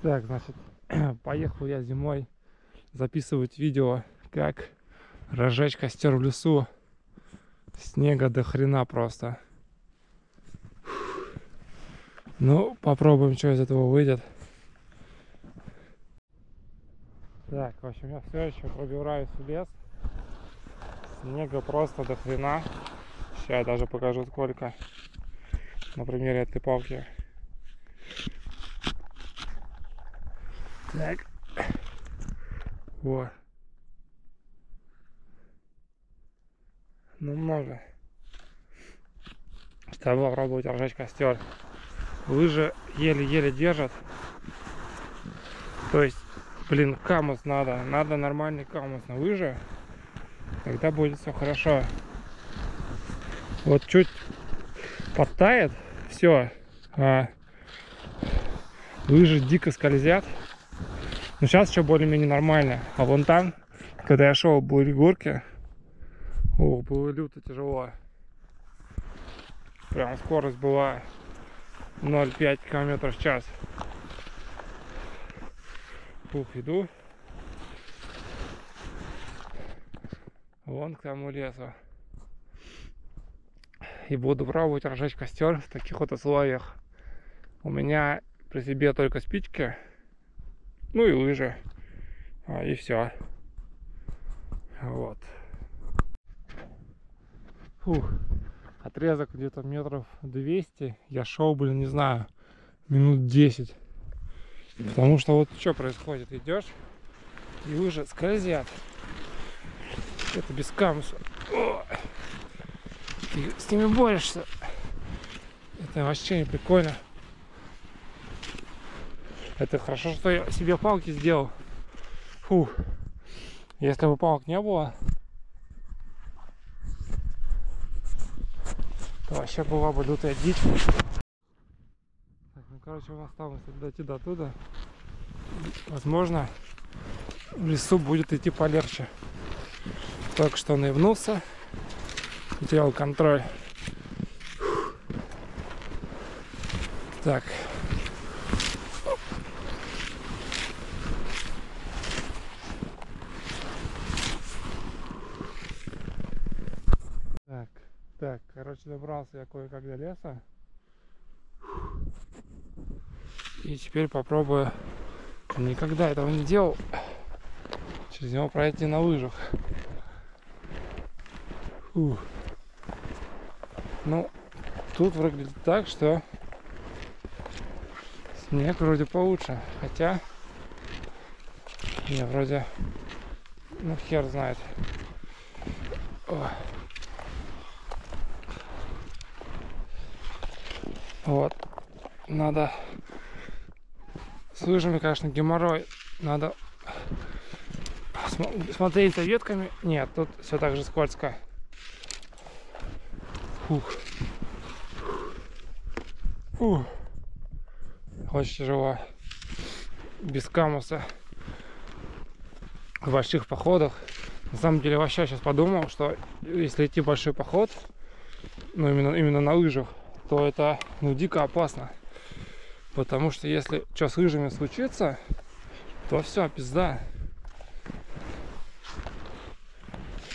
Так, значит, поехал я зимой записывать видео, как разжечь костер в лесу. Снега до хрена просто. Ну, попробуем, что из этого выйдет. Так, в общем, я все еще пробираюсь в лес. Снега просто до хрена. Сейчас я даже покажу сколько. На примере этой палки. Так. Вот. Ну, много. Чтобы попробовать разжечь костер. Лыжи еле-еле держат. То есть, блин, камус надо. Надо нормальный камус на лыжи. Тогда будет все хорошо. Вот чуть подтает, все. Лыжи дико скользят. Но сейчас еще более-менее нормально. А вон там, когда я шел, были горки. О, было люто тяжело. Прям скорость была 0,5 км в час. Фух, иду. Вон к тому лесу. И буду пробовать разжечь костер в таких вот условиях. У меня при себе только спички. Ну и лыжи. И все. Вот. Фух. Отрезок где-то метров 200. Я шел, блин, не знаю, минут 10. Потому что вот что происходит. Идешь, и лыжи скользят. Это без камуса. Ты с ними борешься. Это вообще не прикольно. Это хорошо, что я себе палки сделал. Фух. Если бы палок не было, то вообще была бы лютая дичь. Так, ну короче, у нас осталось дойти до туда. Возможно, в лесу будет идти полегче. Только что наивнулся, потерял контроль. Так. Так, короче, добрался я кое-как до леса. И теперь попробую, никогда этого не делал, через него пройти на лыжах. Фух. Ну, тут выглядит так, что снег вроде получше. Хотя, не, вроде, ну хер знает. О. Вот, надо с лыжами, конечно, геморрой. Надо смотреть за ветками. Нет, тут все так же скользко. Фух. Фух. Очень тяжело. Без камуса. В больших походах. На самом деле, вообще сейчас подумал, что если идти в большой поход, ну именно на лыжах, то это, ну, дико опасно. Потому что если что с лыжами случится, то все, пизда.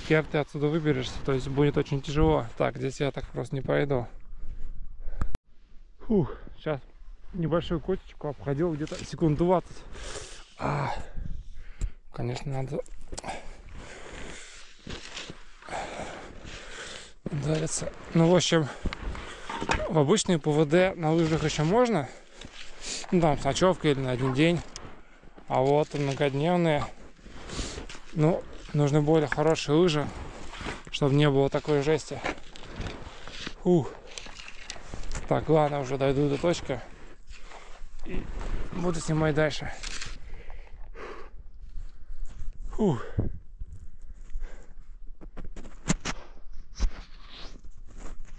Хер ты отсюда выберешься, то есть будет очень тяжело. Так, здесь я так просто не пройду. Фух, сейчас небольшую кочечку обходил где-то секунд 20. Конечно, надо удариться. Ну, в общем, в обычные ПВД на лыжах еще можно. Ну, там, с ночевкой или на один день. А вот многодневные, ну, нужны более хорошие лыжи, чтобы не было такой жести. Фух. Так, ладно, уже дойду до точки и буду снимать дальше. Фух.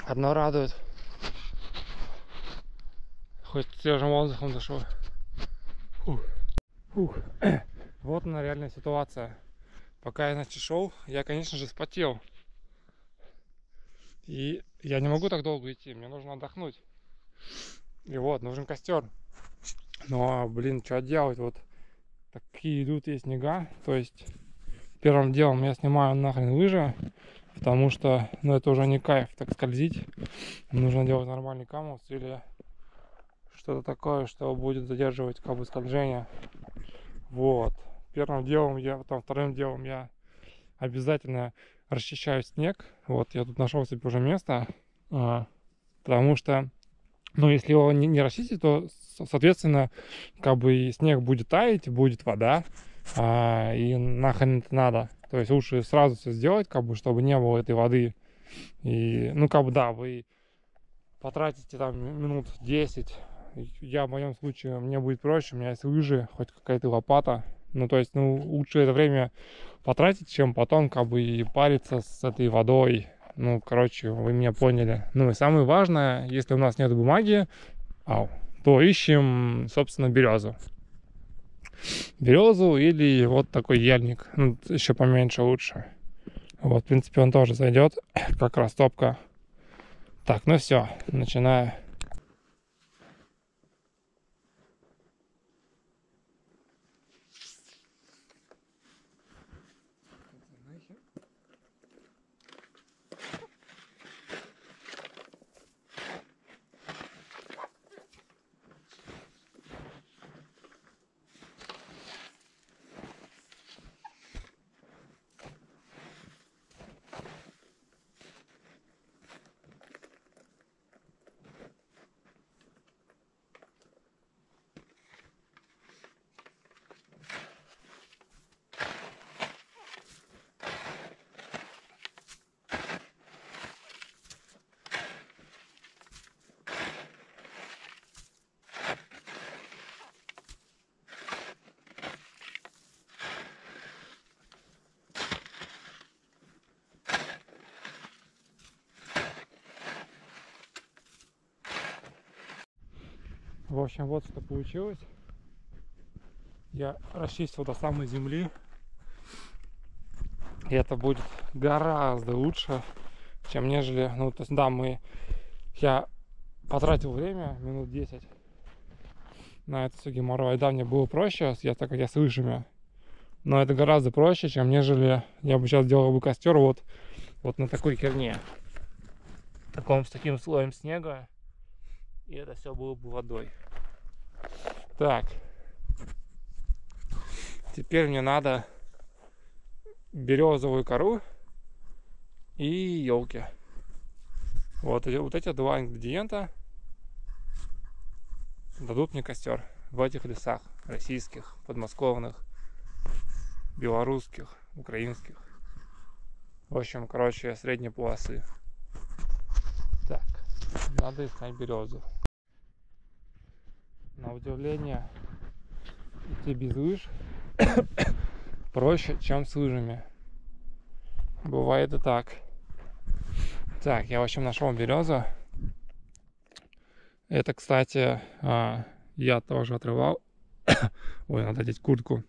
Одно радует. Хоть свежим воздухом дышу. Фух. Фух. Вот она реальная ситуация. Пока я, значит, шел, я, конечно же, вспотел. И я не могу так долго идти, мне нужно отдохнуть. И вот, нужен костер. Но, блин, что делать? Вот такие идут есть снега. То есть первым делом я снимаю нахрен лыжи, потому что, ну, это уже не кайф так скользить. Нужно делать нормальный камус или что-то такое, что будет задерживать как бы скольжение. Вот. Первым делом я, потом вторым делом я обязательно расчищаю снег. Вот, я тут нашел себе уже место, потому что, ну, если его не расчистить, то, соответственно, как бы и снег будет таять, будет вода, и нахрен это надо. То есть лучше сразу все сделать, как бы, чтобы не было этой воды. И, ну, как бы, да, вы потратите там минут 10. Я в моем случае, мне будет проще, у меня есть лыжи, хоть какая-то лопата. Ну, то есть, ну, лучше это время потратить, чем потом, как бы, и париться с этой водой. Ну, короче, вы меня поняли. Ну, и самое важное, если у нас нет бумаги, то ищем, собственно, березу. Березу или вот такой ельник. Ну, еще поменьше лучше. Вот, в принципе, он тоже зайдет, как растопка. Так, ну все, начинаю. В общем, вот что получилось. Я расчистил до самой земли. И это будет гораздо лучше, чем нежели... Ну, то есть, да, я потратил время, минут 10, на это все геморрой. Да, мне было проще, так как я с лыжами. Но это гораздо проще, чем нежели я бы сейчас делал бы костер вот на такой херне. С таким слоем снега. И это все было бы водой. Так. Теперь мне надо березовую кору и елки. Вот эти два ингредиента дадут мне костер в этих лесах российских, подмосковных, белорусских, украинских. В общем, короче, средней полосы. Так, надо искать березу. На удивление, идти без лыж проще, чем с лыжами. Бывает и так. Так, я в общем нашел березу. Это, кстати, я тоже отрывал. Ой, надо одеть куртку.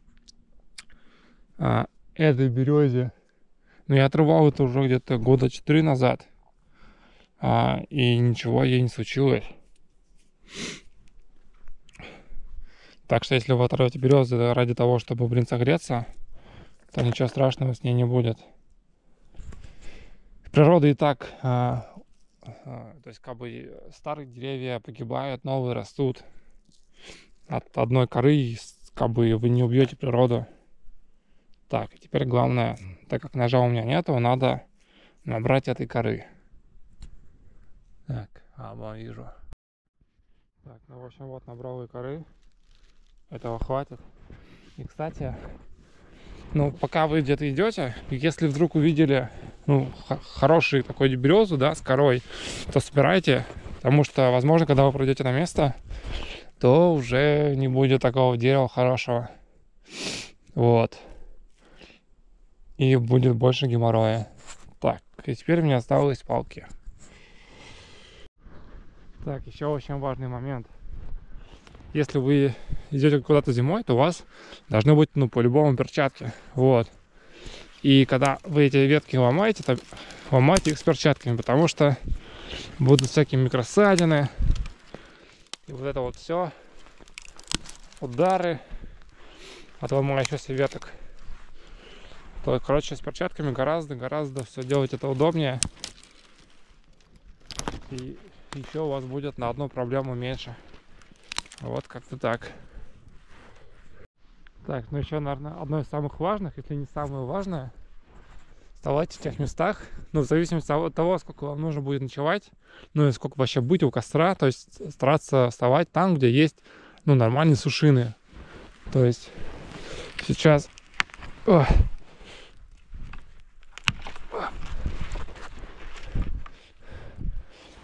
Этой березе. Но я отрывал это уже где-то года 4 назад. И ничего ей не случилось. Так что если вы оторвете березу ради того, чтобы, блин, согреться, то ничего страшного с ней не будет. Природа и так, то есть как бы старые деревья погибают, новые растут. От одной коры как бы вы не убьете природу. Так, и теперь главное, так как ножа у меня нету, надо набрать этой коры. Так, вижу. Так, ну в общем вот набрал и коры. Этого хватит. И, кстати, ну, пока вы где-то идете, если вдруг увидели, ну, хорошую такую березу, да, с корой, то собирайте, потому что, возможно, когда вы придете на место, то уже не будет такого дерева хорошего. Вот. И будет больше геморроя. Так, и теперь мне осталось палки. Так, еще очень важный момент. Если вы идете куда-то зимой, то у вас должны быть, ну, по-любому перчатки. Вот. И когда вы эти ветки ломаете, то ломайте их с перчатками, потому что будут всякие микросадины. И вот это вот все. удары от ломающихся веток. То, короче, с перчатками гораздо все делать это удобнее. И еще у вас будет на одну проблему меньше. Вот как-то так. Так, ну еще, наверное, одно из самых важных, если не самое важное, вставать в тех местах, ну, в зависимости от того, сколько вам нужно будет ночевать, ну, и сколько вообще быть у костра, то есть стараться вставать там, где есть, ну, нормальные сушины. То есть сейчас...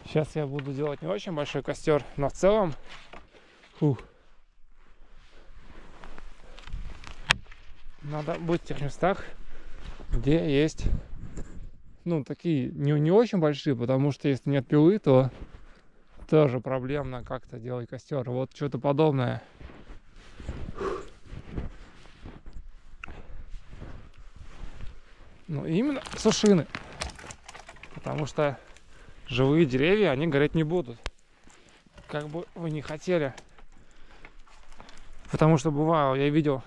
Сейчас я буду делать не очень большой костер, но в целом... Надо быть в тех местах, где есть, ну, такие не очень большие, потому что если нет пилы, то тоже проблемно как-то делать костер. Вот что-то подобное. Ну, именно сушины. Потому что живые деревья, они гореть не будут. Как бы вы не хотели. Потому что бывало, я видел,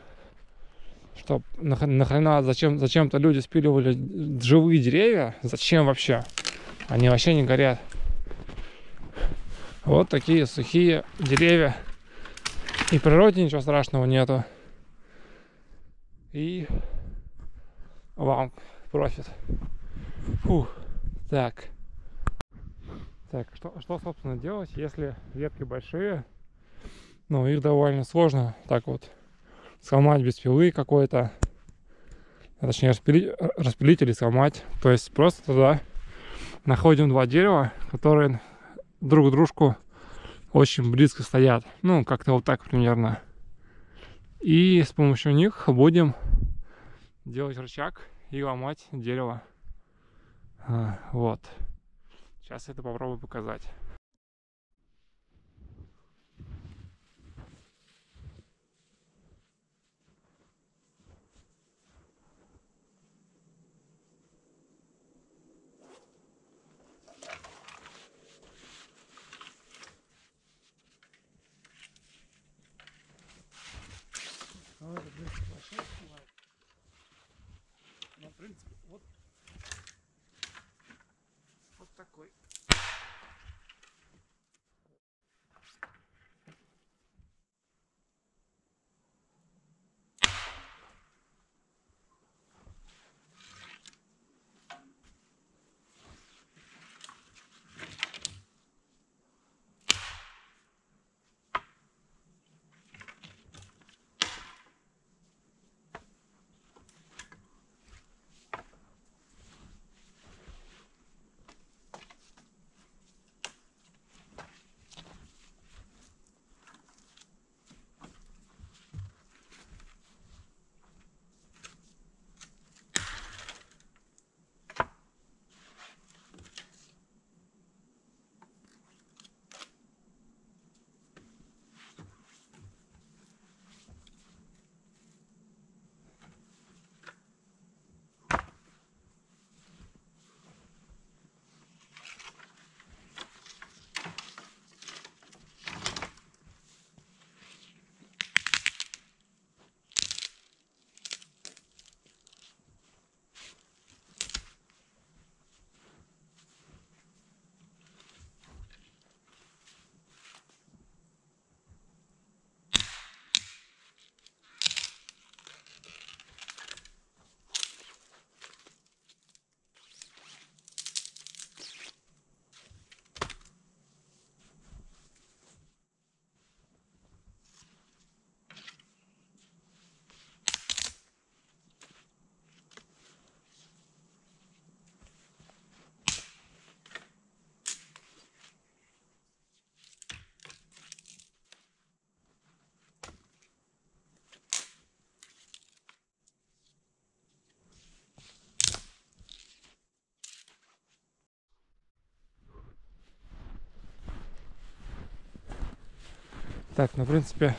что нахрена зачем-то люди спиливали живые деревья. Зачем вообще? Они вообще не горят. Вот такие сухие деревья. И в природе ничего страшного нету. И вам профит. Так. Так, что, собственно, делать, если ветки большие? Ну, их довольно сложно так вот сломать без пилы какой-то. Точнее, распилить или сломать. То есть просто туда находим два дерева, которые друг к дружку очень близко стоят. Ну, как-то вот так примерно. И с помощью них будем делать рычаг и ломать дерево. Вот. Сейчас это попробую показать. Ну, это, в принципе, большой бывает. Но, в принципе, вот такой. Так, ну, в принципе,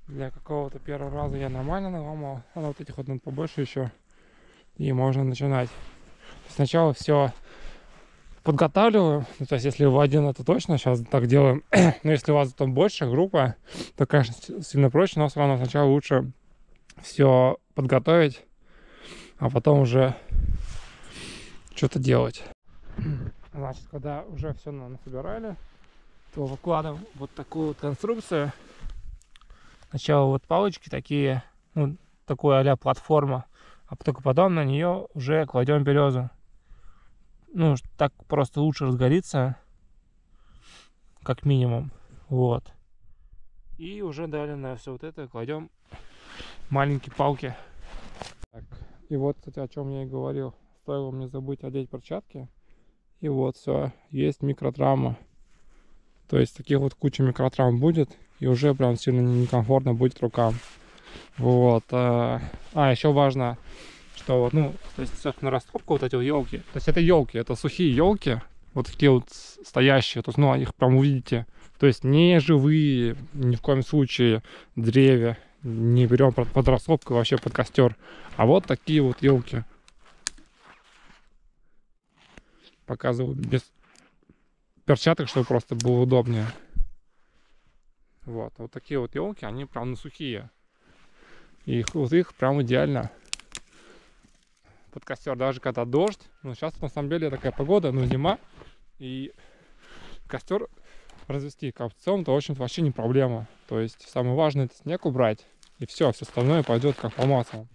для какого-то первого раза я нормально наломал. А вот этих вот надо побольше еще. И можно начинать. Сначала все подготавливаем. Ну, то есть, если вы один, это точно сейчас так делаем. Но если у вас там большая группа, то, конечно, сильно проще, но все равно сначала лучше все подготовить, а потом уже что-то делать. Значит, когда уже все насобирали, то выкладываем вот такую вот конструкцию. Сначала вот палочки такие, ну, такой а-ля платформа, а только потом на нее уже кладем березу. Ну, так просто лучше разгорится, как минимум. Вот. И уже далее на все вот это кладем маленькие палки. Так. И вот, кстати, о чем я и говорил. Стоило мне забыть одеть перчатки. И вот все, есть микротравма. То есть таких вот куча микротравм будет. И уже прям сильно некомфортно будет рукам. Вот. Еще важно, что вот, ну, то есть, собственно, растопка вот эти елки. То есть это елки, это сухие елки. Вот такие вот стоящие. То есть, ну, их прям увидите. То есть не живые, ни в коем случае деревья. Не берем под растопку, вообще под костер. А вот такие вот елки. Показываю без перчаток, чтобы просто было удобнее. Вот такие вот елки, они прям ну, сухие. И их прям идеально под костер, даже когда дождь. Ну, сейчас на самом деле такая погода, ну, зима. И костер развести копцом, то, в общем-то, вообще не проблема. То есть самое важное — это снег убрать. И все остальное пойдет как по маслу.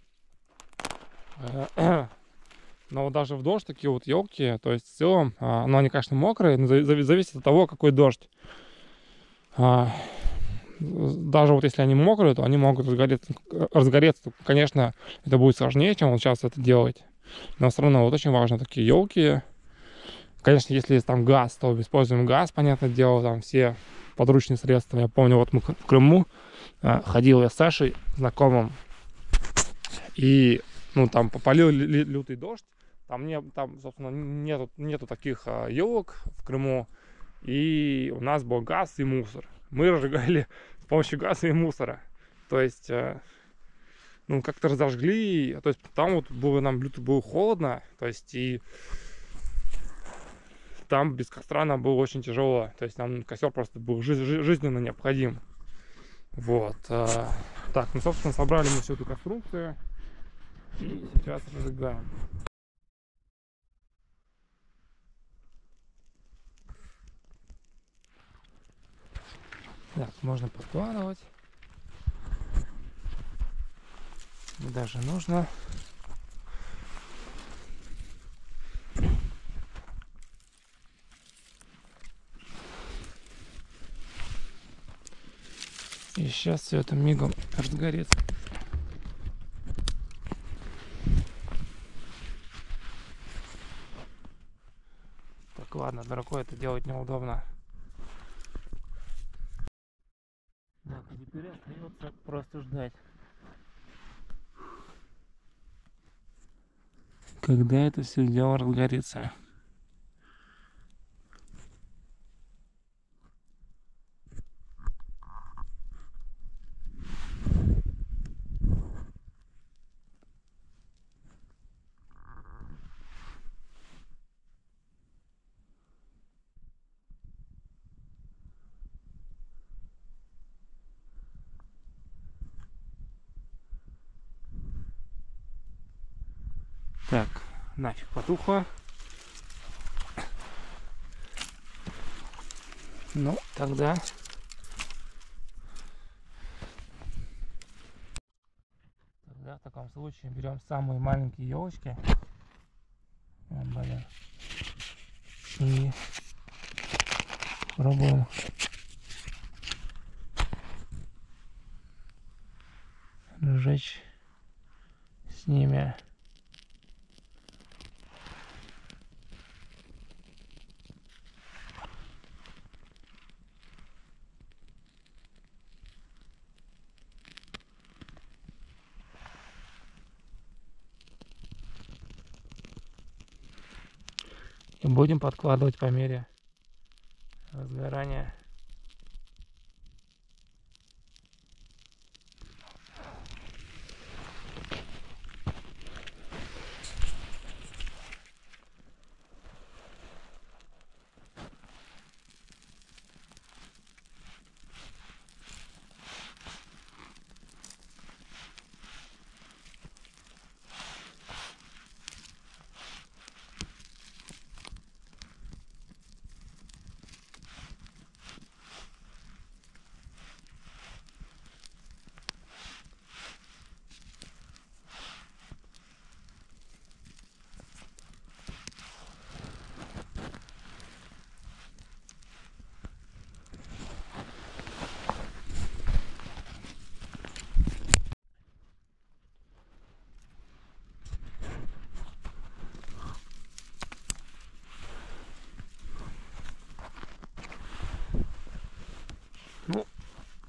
Но вот даже в дождь такие вот елки, то есть в целом, ну, они, конечно, мокрые, но зависит от того, какой дождь. Даже вот если они мокрые, то они могут разгореться. Конечно, это будет сложнее, чем вот сейчас это делать. Но все равно вот очень важно такие елки. Конечно, если есть там газ, то используем газ, понятное дело, там все подручные средства. Я помню, вот мы в Крыму ходил я с Сашей, знакомым, и ну там попалил лютый дождь. Там, собственно, нету таких елок в Крыму. И у нас был газ и мусор. Мы разжигали с помощью газа и мусора. То есть, ну, как-то разожгли. То есть, там вот было холодно. То есть, и там без костра нам было очень тяжело. То есть, нам костер просто был жизненно необходим. Вот. Так, ну, собственно, собрали мы всю эту конструкцию. И сейчас разжигаем. Так, можно подкладывать. Даже нужно. И сейчас все это мигом разгорится. Так, ладно, рукой это делать неудобно. Так, теперь остается просто ждать, когда это все дело разгорится. Так, нафиг потухло. Ну, тогда в таком случае берем самые маленькие елочки. И пробуем сжечь с ними. И будем подкладывать по мере разгорания.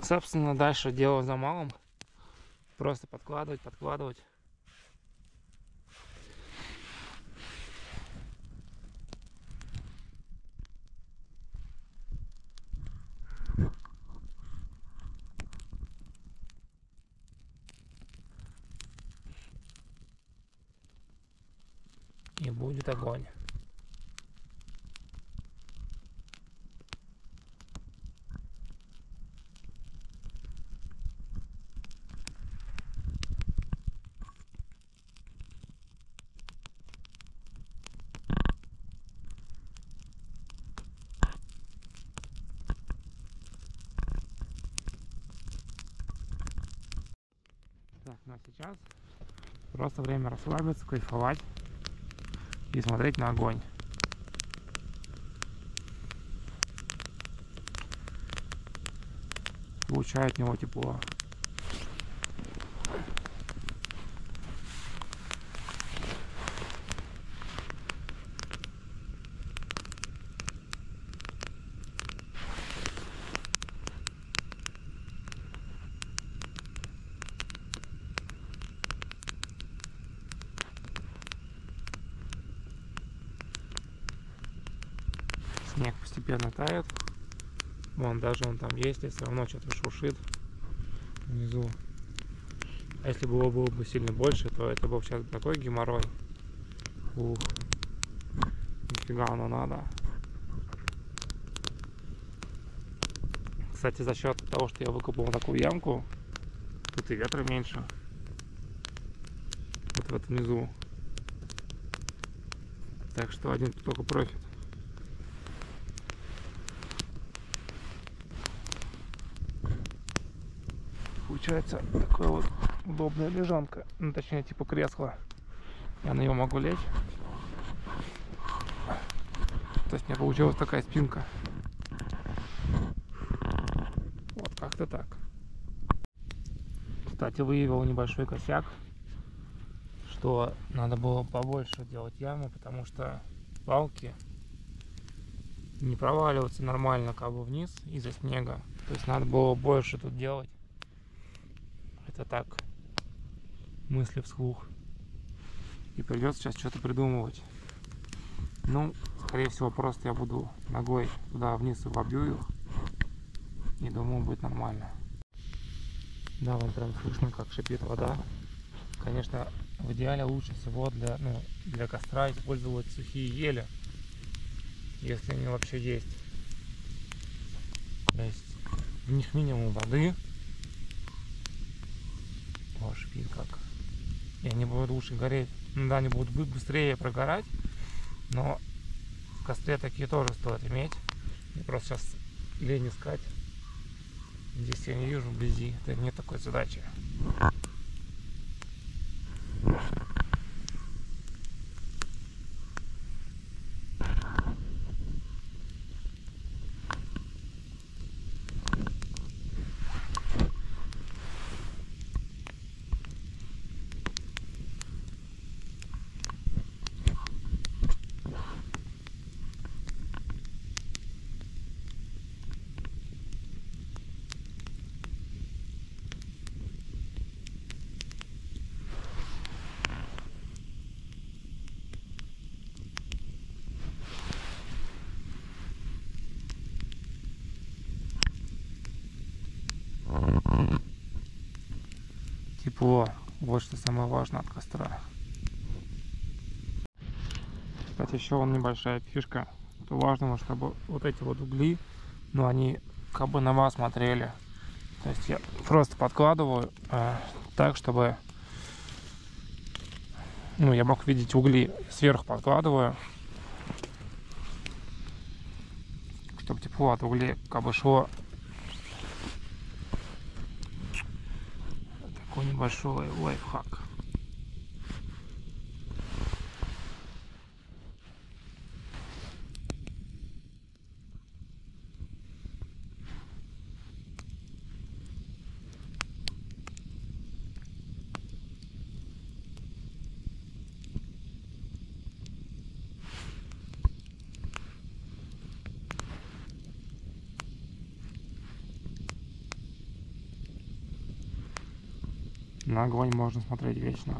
Собственно, дальше дело за малым. Просто подкладывать. И будет огонь. Так, ну а сейчас просто время расслабиться, кайфовать и смотреть на огонь. Получаю от него тепло. Снег постепенно тает. Вон, даже он там есть, и все равно что-то шуршит внизу. А если было бы сильно больше, то это был сейчас такой геморрой. Ух, нифига оно надо. Кстати, за счет того, что я выкопал такую ямку, тут и ветра меньше. Вот в этом низу. Так что один только профит. Получается такая вот удобная лежанка, ну точнее типа кресла. Я на нее могу лечь. То есть у меня получилась такая спинка. Вот как-то так. Кстати, выявил небольшой косяк, что надо было побольше делать яму, потому что палки не проваливаются нормально как бы вниз из-за снега. То есть надо было больше тут делать. Это так, мысли вслух. И придется сейчас что-то придумывать. Ну, скорее всего, просто я буду ногой туда вниз и вобью их. И думаю, будет нормально. Да, вон прям слышно, как шипит вода. Конечно, в идеале лучше всего для костра использовать сухие ели, если они вообще есть. То есть в них минимум воды. О, шипит как. И они будут лучше гореть. Ну да, они будут быстрее прогорать, но в костре такие тоже стоит иметь. Мне просто сейчас лень искать. Здесь я не вижу вблизи. Это нет такой задачи. Тепло. Вот что самое важное от костра. Кстати, еще вон небольшая фишка. Это важно, чтобы вот эти вот угли, ну они как бы на вас смотрели. То есть я просто подкладываю так, чтобы я мог видеть угли. Сверху подкладываю, чтобы тепло от углей как бы шло. Такой небольшой лайфхак. На огонь можно смотреть вечно.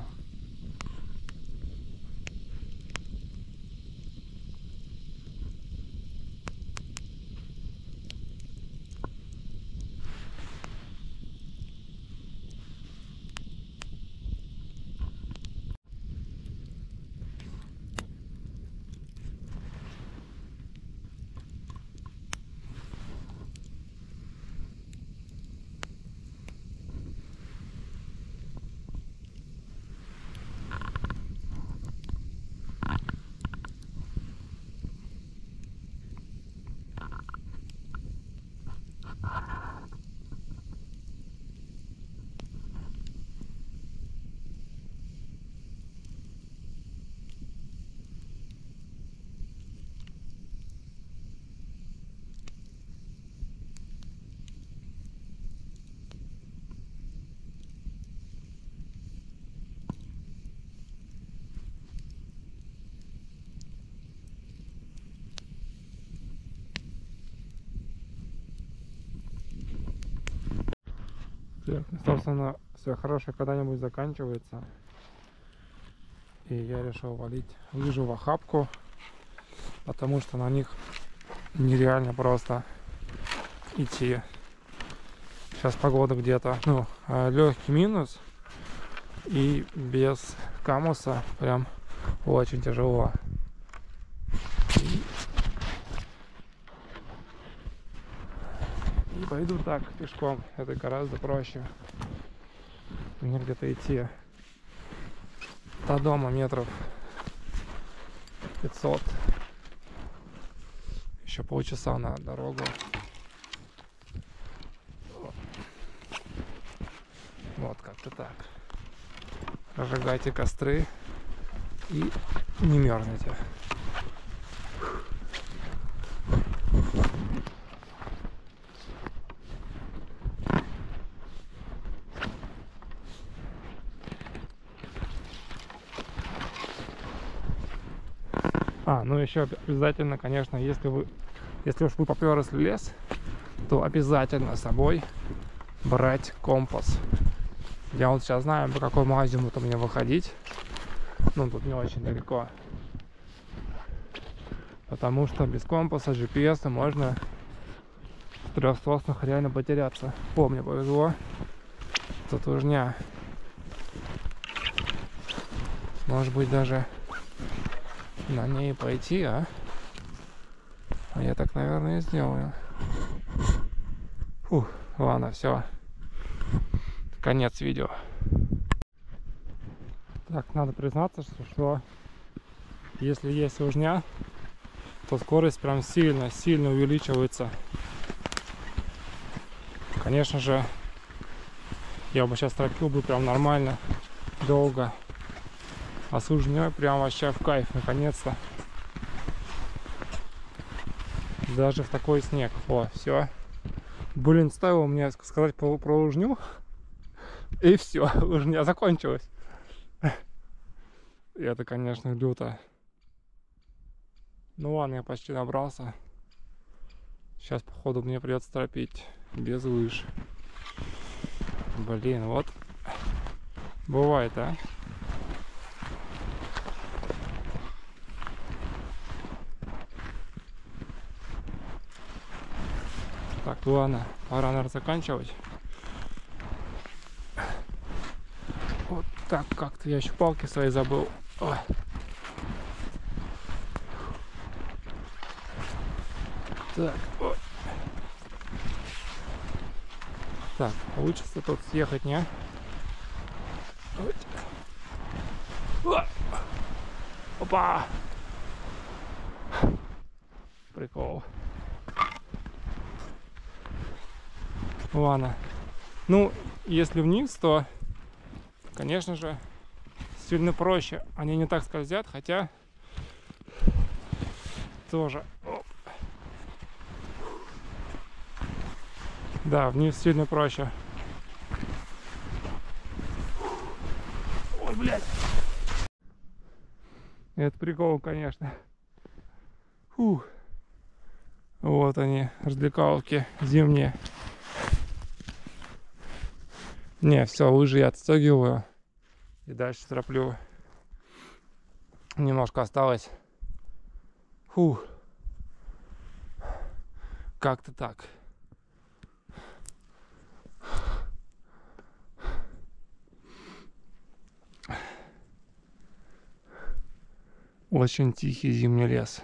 Так, собственно, все хорошее когда-нибудь заканчивается. И я решил валить лыжи в охапку, потому что на них нереально просто идти. Сейчас погода где-то, ну, легкий минус. И без камуса прям очень тяжело. И пойду так, пешком. Это гораздо проще. Мне где-то идти до дома метров 500. Еще полчаса на дорогу. Вот как-то так. Разжигайте костры и не мерзните. Ну еще обязательно, конечно, если уж вы попёрлись в лес, то обязательно с собой брать компас. Я вот сейчас знаю, по какому азимуту мне выходить. Ну, тут не очень далеко. Потому что без компаса, GPS можно в трехсоснах реально потеряться. Мне повезло. Тут лыжня. Может быть, даже на ней пойти, а я так, наверное, и сделаю. Фух, ладно, все. Конец видео. Так, надо признаться, что если есть лыжня, то скорость прям сильно увеличивается. Конечно же, я бы сейчас торопил бы прям нормально, долго. А с лыжней прям вообще в кайф, наконец-то. Даже в такой снег. Все. Блин, стоило мне сказать про лыжню. И все, лыжня закончилась. И это, конечно, люто. Ну ладно, я почти набрался. Сейчас, походу, мне придется торопить без лыж. Блин, вот. Бывает, а? Так, ладно, пора, наверное, заканчивать. Вот так как-то я еще палки свои забыл. Ой. Так, ой. Так, получится тут съехать, не? Ой. Опа! Прикол. Ладно. Ну, если вниз, то, конечно же, сильно проще. Они не так скользят, хотя тоже. Оп. Да, вниз сильно проще. Ой, блядь. Это прикол, конечно. Фух. Вот они, развлекаловки зимние. Не, все, лыжи я отстегиваю. И дальше тороплю. Немножко осталось. Фух. Как-то так. Очень тихий зимний лес.